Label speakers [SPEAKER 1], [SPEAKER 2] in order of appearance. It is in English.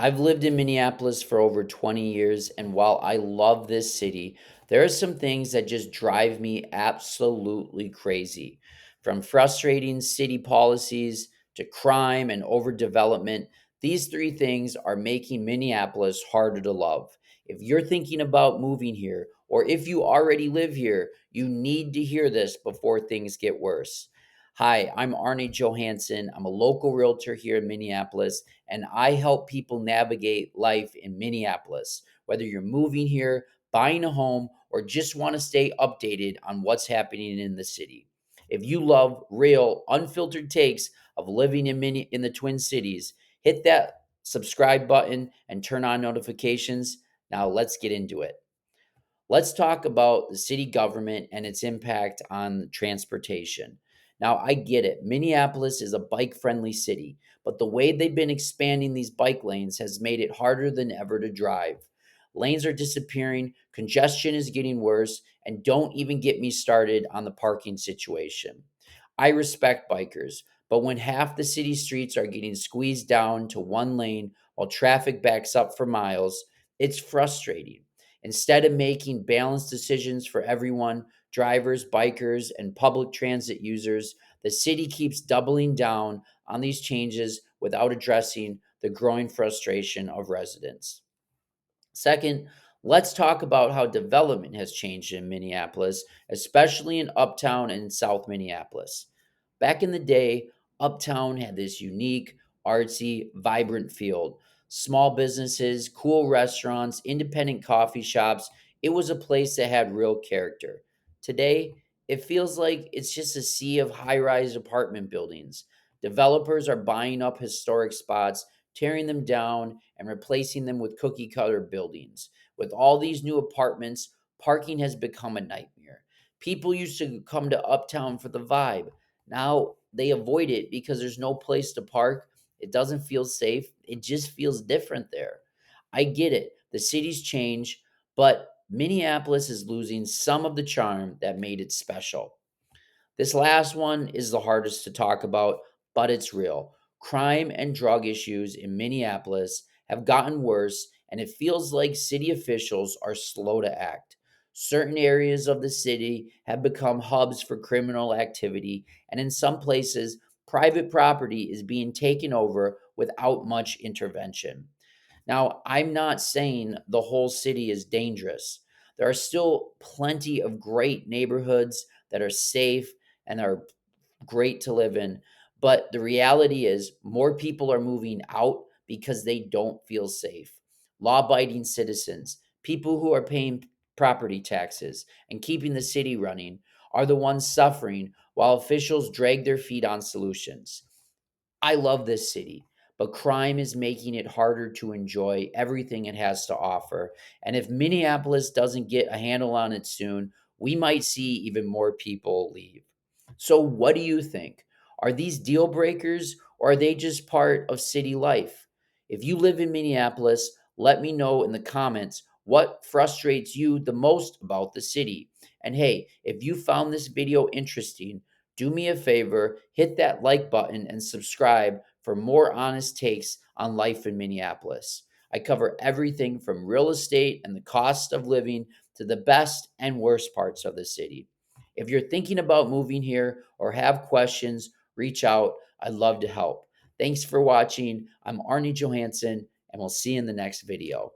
[SPEAKER 1] I've lived in Minneapolis for over 20 years, and while I love this city, there are some things that just drive me absolutely crazy. From frustrating city policies to crime and overdevelopment, these three things are making Minneapolis harder to love. If you're thinking about moving here, or if you already live here, you need to hear this before things get worse. Hi, I'm Arne Johansson. I'm a local realtor here in Minneapolis, and I help people navigate life in Minneapolis. Whether you're moving here, buying a home, or just want to stay updated on what's happening in the city. If you love real, unfiltered takes of living in the Twin Cities, hit that subscribe button and turn on notifications. Now let's get into it. Let's talk about the city government and its impact on transportation. Now, I get it. Minneapolis is a bike friendly city, but the way they've been expanding these bike lanes has made it harder than ever to drive. Lanes are disappearing, congestion is getting worse, and don't even get me started on the parking situation. I respect bikers, but when half the city streets are getting squeezed down to one lane while traffic backs up for miles, it's frustrating. Instead of making balanced decisions for everyone, drivers, bikers, and public transit users, the city keeps doubling down on these changes without addressing the growing frustration of residents. Second, let's talk about how development has changed in Minneapolis, especially in Uptown and South Minneapolis. Back in the day, Uptown had this unique, artsy, vibrant feel. Small businesses, cool restaurants, independent coffee shops. It was a place that had real character. Today, it feels like it's just a sea of high rise apartment buildings. Developers are buying up historic spots, tearing them down, and replacing them with cookie cutter buildings. With all these new apartments, parking has become a nightmare. People used to come to Uptown for the vibe. Now they avoid it because there's no place to park. It doesn't feel safe. It just feels different there. I get it. The city's changed, but Minneapolis is losing some of the charm that made it special. This last one is the hardest to talk about, but it's real. Crime and drug issues in Minneapolis have gotten worse, and it feels like city officials are slow to act. Certain areas of the city have become hubs for criminal activity, and in some places, private property is being taken over without much intervention. Now, I'm not saying the whole city is dangerous. There are still plenty of great neighborhoods that are safe and are great to live in. But the reality is, more people are moving out because they don't feel safe. Law abiding citizens, people who are paying property taxes and keeping the city running, are the ones suffering while officials drag their feet on solutions. I love this city, but crime is making it harder to enjoy everything it has to offer. And if Minneapolis doesn't get a handle on it soon, we might see even more people leave. So, what do you think? Are these deal breakers or are they just part of city life? If you live in Minneapolis, let me know in the comments what frustrates you the most about the city. And hey, if you found this video interesting, do me a favor, hit that like button and subscribe for more honest takes on life in Minneapolis. I cover everything from real estate and the cost of living to the best and worst parts of the city. If you're thinking about moving here or have questions, reach out. I'd love to help. Thanks for watching. I'm Arnie Johansson, and we'll see you in the next video.